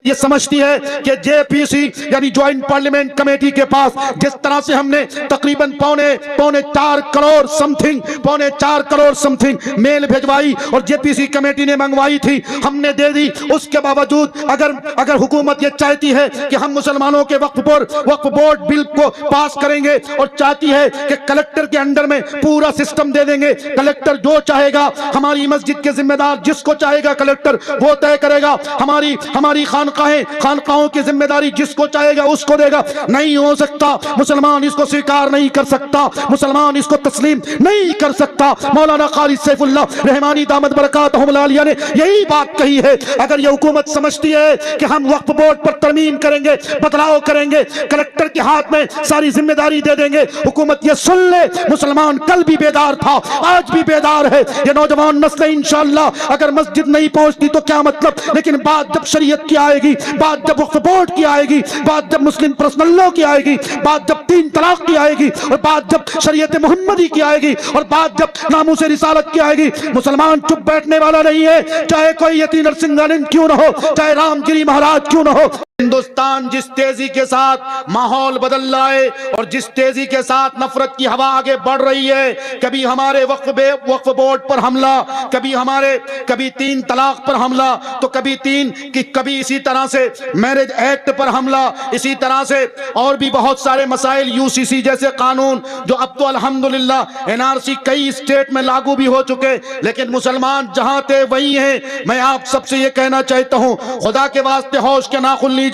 یہ سمجھتی ہے کہ جے پی سی یعنی جوائنٹ پارلیمنٹ کمیٹی کے پاس جس طرح سے ہم نے تقریباً پونے 4 کروڑ سمتھنگ میل بھیجوائی اور جے پی سی کمیٹی نے منگوائی تھی، ہم نے دے دی۔ اس کے باوجود اگر حکومت یہ چاہتی ہے کہ ہم مسلمانوں کے وقف بورڈ بل کو پاس کریں گے اور چاہتی ہے کہ کلکٹر کے انڈر میں پورا سسٹم دے دیں گے، کلکٹر جو چاہے گا، ہماری مسجد کے ذمہ دار جس کو چاہے گا کلکٹر وہ طے کرے گا، ہماری خانقاہوں کی ذمہ داری جس کو چاہے گا اس کو دے گا، نہیں ہو سکتا۔ مسلمان اس کو سویکار نہیں کر سکتا، مسلمان اس کو تسلیم نہیں کر سکتا۔ مولانا خالد سیف اللہ رحمانی دامت برکاتہم العالیہ نے یہی بات کہی ہے۔ اگر یہ حکومت سمجھتی ہے کہ ہم وقف بورڈ پر ترمیم کریں گے، بدلاؤ کریں گے، کلکٹر کے ہاتھ میں ساری ذمہ داری دے دیں گے، حکومت یہ سن لے، مسلمان کل بھی بیدار تھا، آج بھی بیدار ہے۔ یہ نوجوان نسل انشاءاللہ اگر مسجد نہیں پہنچتی تو کیا مطلب، لیکن بات جب شریعت کی آئے گی، بات جب وقف بورڈ کی آئے گی، بات جب مسلم پرسنل لا کی آئے گی، بات جب 3 طلاق کی آئے گی، اور بات جب شریعت محمدی کی آئے گی، اور بات جب ناموس رسالت کی آئے گی، مسلمان چپ بیٹھنے والا نہیں ہے، چاہے کوئی یتی نرسنگھانند کیوں نہ ہو، چاہے رام گری مہاراج کیوں نہ ہو۔ ہندوستان جس تیزی کے ساتھ ماحول بدل رہا ہے اور جس تیزی کے ساتھ نفرت کی ہوا آگے بڑھ رہی ہے، کبھی ہمارے وقف بورڈ پر حملہ، کبھی 3 طلاق پر حملہ، تو کبھی اسی طرح سے میرج ایکٹ پر حملہ، اسی طرح سے اور بھی بہت سارے مسائل، یو سی سی جیسے قانون جو اب تو الحمدللہ این آر سی کئی اسٹیٹ میں لاگو بھی ہو چکے، لیکن مسلمان جہاں تھے وہی ہیں۔ میں آپ سب سے یہ کہنا چاہتا ہوں، خدا کے واسطے ہوش کے ناخن لیجئے۔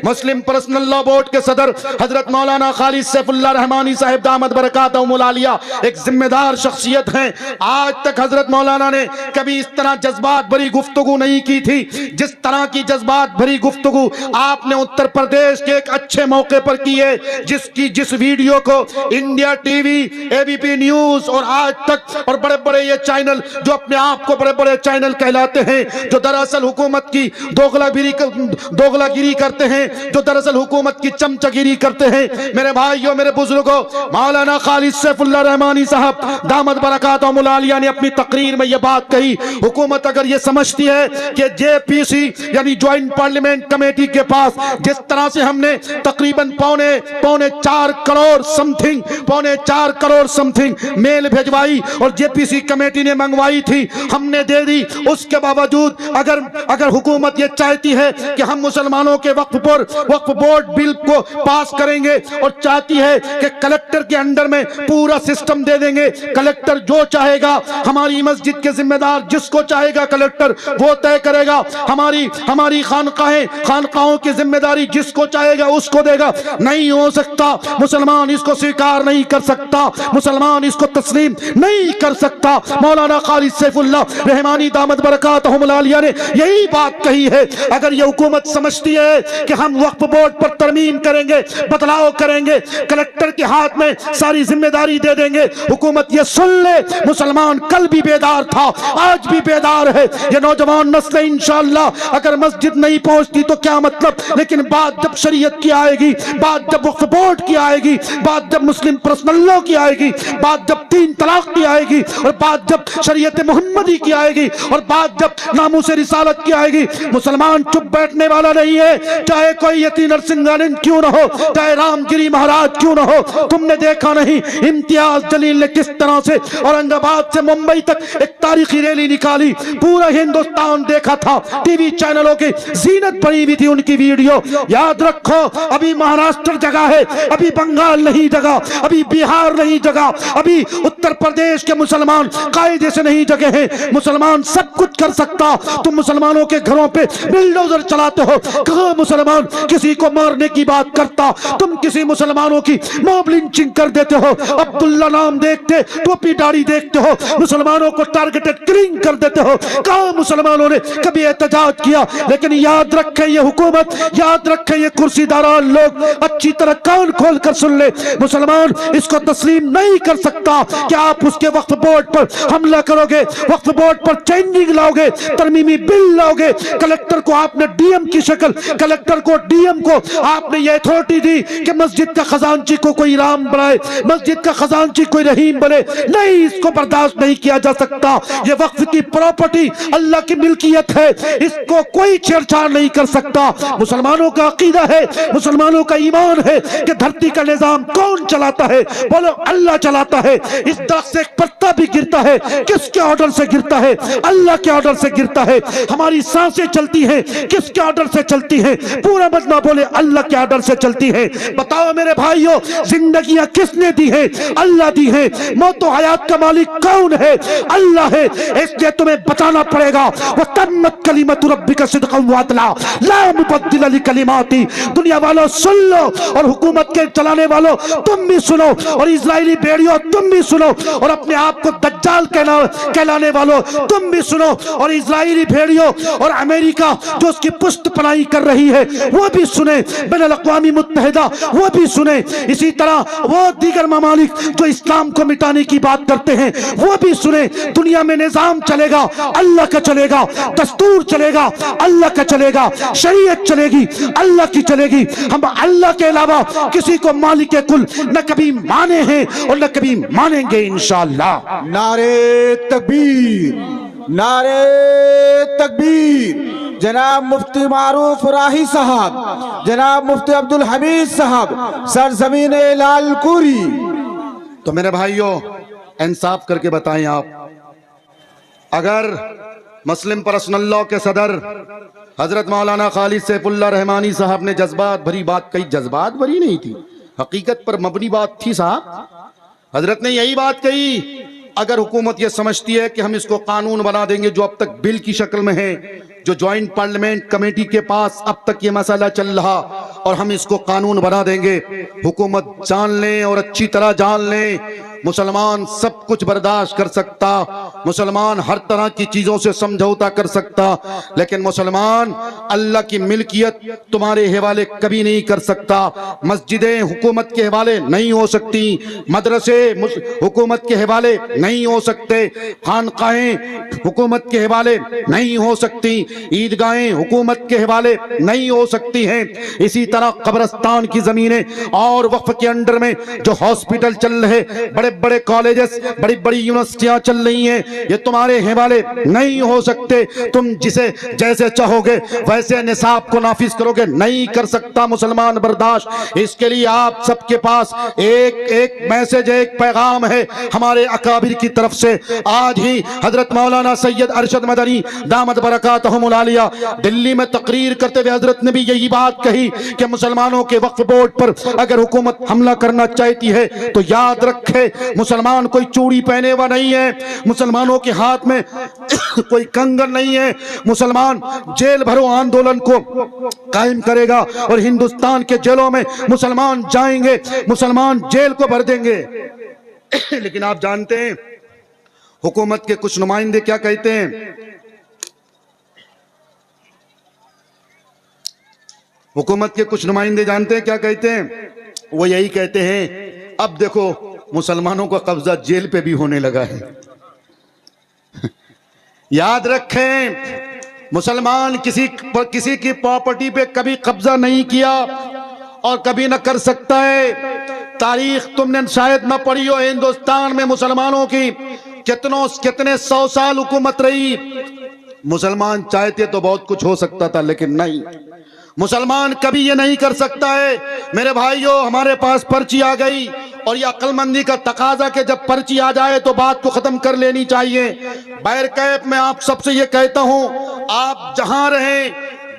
مسلم پرسنل لا بورڈ کے صدر حضرت مولانا خالد سیف اللہ رحمانی صاحب دامت برکاتہم العالیہ ایک ذمہ دار شخصیت ہیں۔ آج تک حضرت مولانا نے کبھی اس طرح جذبات بھری گفتگو نہیں کی تھی جس طرح کی جذبات بھری گفتگو آپ نے اتر پردیش کے ایک اچھے موقع پر کی ہے، جس ویڈیو کو انڈیا ٹی وی، اے بی پی نیوز اور آج تک اور بڑے بڑے یہ چینل جو اپنے آپ کو بڑے بڑے چینل کہلاتے ہیں، جو دراصل حکومت کی دوغلا گیری کرتے ہیں، جو دراصل حکومت کی چمچہ گیری کرتے ہیں۔ میرے بھائیوں، میرے بزرگوں، مولانا خالد سیف اللہ رحمانی صاحب دامت برکاتہم العالیہ نے اپنی تقریر میں یہ بات کہی، حکومت اگر یہ سمجھتی ہے کہ جے پی سی یعنی جوائنٹ پارلیمنٹ کمیٹی کے پاس جس طرح سے ہم نے تقریباً پونے 4 کروڑ سمتھنگ میل بھیجوائی اور جے پی سی کمیٹی نے منگوائی تھی، ہم نے دے دی۔ اس کے باوجود اگر حکومت یہ چاہتی ہے کہ ہم مسلمانوں کے وقف بورڈ بل کو پاس کریں گے اور چاہتی ہے کہ کلکٹر کے انڈر میں پورا سسٹم دے دیں گے، کلکٹر جو چاہے گا، ہماری مسجد کے ذمہ دار جس کو چاہے گا کلکٹر وہ طے کرے گا، ہماری خانقاہوں کی ذمہ داری جس کو چاہے گا اس کو دے گا، نہیں ہو سکتا۔ مسلمان اس کو سویکار نہیں کر سکتا، مسلمان اس کو تسلیم نہیں کر سکتا۔ مولانا خالد سیف اللہ رحمانی دامت برکاتہم العالیہ نے یہی بات کہی ہے۔ اگر یہ حکومت سمجھتی ہے کہ ہم وقف بورڈ پر ترمیم کریں گے، بدلاؤ کریں گے، کلکٹر کے ہاتھ میں ساری ذمہ داری دے دیں گے، حکومت یہ سن لے، مسلمان کل بھی بیدار تھا، آج بھی بیدار ہے۔ یہ نوجوان نسل انشاءاللہ اگر مسجد نہیں پہنچتی تو کیا مطلب، لیکن بات جب شریعت کی آئے گی، بات جب وقف بورڈ کی آئے گی، بات جب مسلم پرسنل لا کی آئے گی، بات جب 3 طلاق کی آئے گی، اور بات جب شریعت محمدی کی آئے گی، اور بات جب ناموس رسالت کی آئے گی، مسلمان چپ بیٹھنے والا نہیں ہے، چاہے کوئی یتی نرسنگھانند کیوں نہ ہو، چاہے رام گری مہاراج کیوں نہ ہو۔ تم نے دیکھا نہیں امتیاز جلیل نے کس طرح سے اورنگ آباد سے ممبئی تک ایک تاریخی ریلی نکالی، پورا ہندوستان دیکھا تھا، ٹی وی چینلوں کی زینت بڑی ہوئی تھی ان کی ویڈیو۔ یاد رکھو، ابھی مہاراشٹر جگہ ہے، ابھی بنگال نہیں جگہ، ابھی بہار نہیں جگہ، ابھی اتر پردیش کے مسلمان قاعدے سے نہیں جگہ ہیں۔ مسلمان سب کچھ کر سکتا، تم مسلمانوں کے گھروں پہ بلڈوزر چلاتے ہو، کہاں مسلمان کسی کو مارنے کی بات کرتا، تم کسی مسلمانوں کی موب لنچنگ کر دیتے ہو، عبداللہ نام دیکھتے، ٹوپی داڑھی دیکھتے ہو، مسلمانوں کو ٹارگٹڈ کلنگ کر دیتے ہو، کہاں مسلمانوں نے کبھی احتجاج کیا؟ لیکن یاد رکھیں یہ حکومت، یاد رکھیں یہ کرسی داران لوگ، اچھی طرح کان کھول کر سن لے، مسلمان اس کو تسلیم نہیں کر سکتا کہ آپ اس کے وقف بورڈ پر حملہ کرو گے، وقف بورڈ پر چینجنگ لاؤ گے، ترمیمی بل لاؤ گے، کلکٹر کو آپ نے ڈی ایم کی شکل कलेक्टर को, डीएम को आपने ये अथॉरिटी दी कि मस्जिद का खजांची को कोई राम बनाए, मस्जिद का खजांची कोई रहीम बने। नहीं, इसको बर्दाश्त नहीं किया जा सकता। ये वक्फ की प्रॉपर्टी अल्लाह की मिल्कियत है, इसको कोई छेड़छाड़ नहीं कर सकता। मुसलमानों का अकीदा है, मुसलमानों का ईमान है कि धरती का निजाम कौन चलाता है? बोलो, अल्लाह चलाता है। इस दरख्त से एक पत्ता भी गिरता है, किसके ऑर्डर से गिरता है? अल्लाह के ऑर्डर से गिरता है। हमारी सांसें चलती हैं, किसके ऑर्डर से चलती हैं? पूरा मत ना बोले, अल्लाह के ऑर्डर से चलती है। बताओ मेरे भाइयों, जिंदगियां किसने दी है? अल्लाह दी है। मौत और हयात का मालिक कौन है? अल्लाह है। इसलिए तुम्हें बताना पड़ेगा, वो तम्मत कलिमतु रब्बिका सिद्क़न व अदला ला मुबद्दिल लिकलिमाती। दुनिया वालों सुन लो, और हुकूमत के चलाने वालों तुम भी सुनो, और इजरायली भेड़ियों तुम भी सुनो, और अपने आप को दज्जाल कहलाने वालों तुम भी सुनो, और इजरायली भेड़ियों और अमेरिका जो उसकी पुष्ट पनाही कर रही है वो भी सुने, बैनुल अक़वामी मुत्तहिदा वो भी सुने। इसी तरह वो दीगर ममालिक जो इस्लाम को मिटाने की बात करते हैं वो भी सुने। दुनिया में निजाम चलेगा, अल्लाह का चलेगा, दस्तूर चलेगा, अल्लाह का चलेगा, शरीयत चलेगी, अल्लाह की चलेगी। हम अल्लाह के अलावा किसी को मालिक कुल न कभी माने हैं और न कभी मानेंगे इंशाअल्लाह। नारे तकबीर, नारे तकबीर। जनाब मुफ्ती मारूफ राही साहब, जनाब मुफ्ती अब्दुल हमीद साहब, सरजमीन लालकुरी। तो मेरे भाइयों, इंसाफ करके बताएं आप, अगर मुस्लिम पर्सनल लॉ के सदर हजरत मौलाना खालिद सैफुल्लाह रहमानी साहब ने जज्बात भरी बात कही, जज्बात भरी नहीं थी, हकीकत पर मबनी बात थी साहब। हजरत ने यही बात कही, अगर हुकूमत ये समझती है कि हम इसको कानून बना देंगे जो अब तक बिल की शक्ल में है, जो ज्वाइंट पार्लियामेंट कमेटी के पास अब तक ये मसला चल रहा, और हम इसको कानून बना देंगे, हुकूमत जान लें और अच्छी तरह जान लें, मुसलमान सब कुछ बर्दाश्त कर सकता, मुसलमान हर तरह की चीजों से समझौता कर सकता, लेकिन मुसलमान अल्लाह की मिल्कियत तुम्हारे हवाले कभी नहीं कर सकता। मस्जिदें हुकूमत के हवाले नहीं हो सकती, मदरसे हुकूमत के हवाले नहीं हो सकते, खानकाहें हुकूमत के हवाले नहीं हो सकती, ईदगाहें हुकूमत के हवाले नहीं हो सकती हैं। इसी तरह कब्रिस्तान की जमीनें और वक्फ के अंडर में जो हॉस्पिटल चल रहे, बड़े बड़े कॉलेजेस, बड़ी बड़ी यूनिवर्सिटियां चल रही हैं, ये तुम्हारे हवाले नहीं हो सकते। तुम जिसे जैसे चाहोगे वैसे निसाब को नाफिज करोगे, नहीं कर सकता मुसलमान बर्दाश्त। इसके लिए आप सबके पास एक मैसेज, एक पैगाम है हमारे अकाबिर की तरफ से। आज ही हजरत मौलाना सैयद अरशद मदनी दामद बरकातहुमुल आलिया दिल्ली में तकरीर करते हुए हजरत ने भी यही बात कही कि मुसलमानों के वक्फ बोर्ड पर अगर हुकूमत हमला करना चाहती है तो याद रखे, मुसलमान कोई चूड़ी पहने हुआ नहीं है, मुसलमानों के हाथ में कोई कंगन नहीं है। मुसलमान जेल भरो आंदोलन को कायम करेगा और हिंदुस्तान के जेलों में मुसलमान जाएंगे, मुसलमान जेल को भर देंगे। लेकिन आप जानते हैं हुकूमत के कुछ नुमाइंदे क्या कहते हैं? हुकूमत के कुछ नुमाइंदे जानते हैं क्या कहते हैं? वो यही कहते हैं, अब देखो मुसलमानों का कब्जा जेल पे भी होने लगा है। याद रखें, मुसलमान किसी की प्रॉपर्टी पे कभी कब्जा नहीं किया और कभी न कर सकता है। तारीख तुमने शायद न पढ़ी हो, हिंदुस्तान में मुसलमानों की कितने 100 साल हुकूमत रही। मुसलमान चाहते तो बहुत कुछ हो सकता था, लेकिन नहीं, मुसलमान कभी ये नहीं कर सकता है। मेरे भाइयों, हमारे पास पर्ची आ गई और ये अक्लमंदी का तकाजा कि जब पर्ची आ जाए तो बात को खत्म कर लेनी चाहिए। बैरकैफ में आप सबसे ये कहता हूं, आप जहां रहें,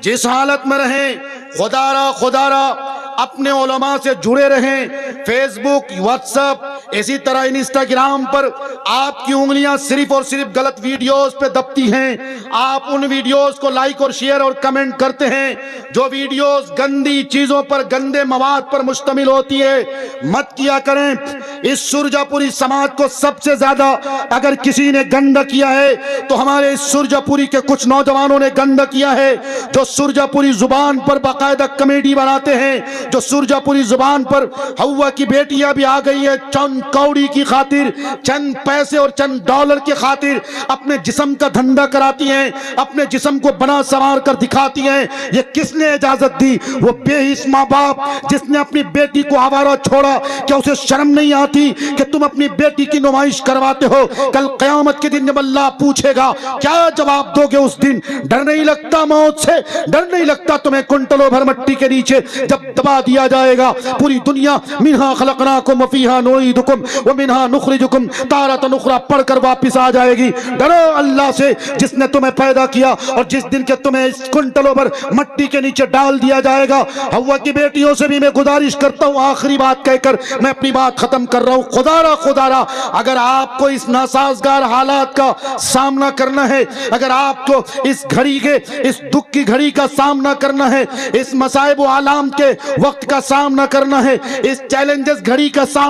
जिस हालत में रहें, खुदारा अपने उलमा से जुड़े रहें। फेसबुक, व्हाट्सएप, इसी तरह इंस्टाग्राम पर आपकी उंगलियां सिर्फ और सिर्फ गलत वीडियोस पे दबती हैं। आप उन वीडियोस को लाइक और शेयर और कमेंट करते हैं जो वीडियोस गंदी चीजों पर, गंदे मवाद पर मुश्तमिल होती है। मत किया करें। इस सुरजापुरी समाज को सबसे ज्यादा अगर किसी ने गंदा किया है तो हमारे इस सुरजापुरी के कुछ नौजवानों ने गंदा किया है, जो सुरजापुरी जुबान पर बाकायदा कमेडी बनाते हैं, जो सुरजापुरी जुबान पर हवा की बेटियां भी आ गई है चंद कौड़ी की खातिर, चंद पैसे और चंद डॉलर की खातिर अपने जिस्म का धंधा कराती हैं, अपने जिस्म को बना संवार कर दिखाती हैं। ये किसने इजाजत दी? वो बेहिस माँ बाप जिसने अपनी बेटी को आवारा छोड़ा। क्या उसे शर्म नहीं आती कि तुम अपनी बेटी की नुमाइश करवाते हो? कल क़यामत के दिन जब अल्लाह पूछेगा क्या जवाब दोगे उस दिन? डर नहीं लगता मौत से? डर नहीं लगता तुम्हें कुंटलों भर मट्टी के नीचे जब दबा दिया जाएगा? पूरी दुनिया मिन्हा खलकनाकुम व फीहा नुईदुकुम व मिन्हा नुखरिजुकुम तारतन उखरा पढ़कर वापस आ जाएगी। डरो अल्लाह से जिसने तुम्हें पैदा किया और जिस दिन के तुम्हें इस कुंटलों भर मट्टी के नीचे डाल दिया जाएगा। हव्वा की बेटियों से भी मैं गुजारिश करता हूँ, आखिरी बात कहकर मैं अपनी बात खत्म कर रहा हूँ। खुदारा अगर आपको इस नासाजगार हालात का सामना करना है, अगर आपको इस घड़ी के इस दुख की घड़ी का सामना करना है, इस मसाइब व आलाम के वक्त का सामना करना है, इस चैलेंजेस घड़ी का सामना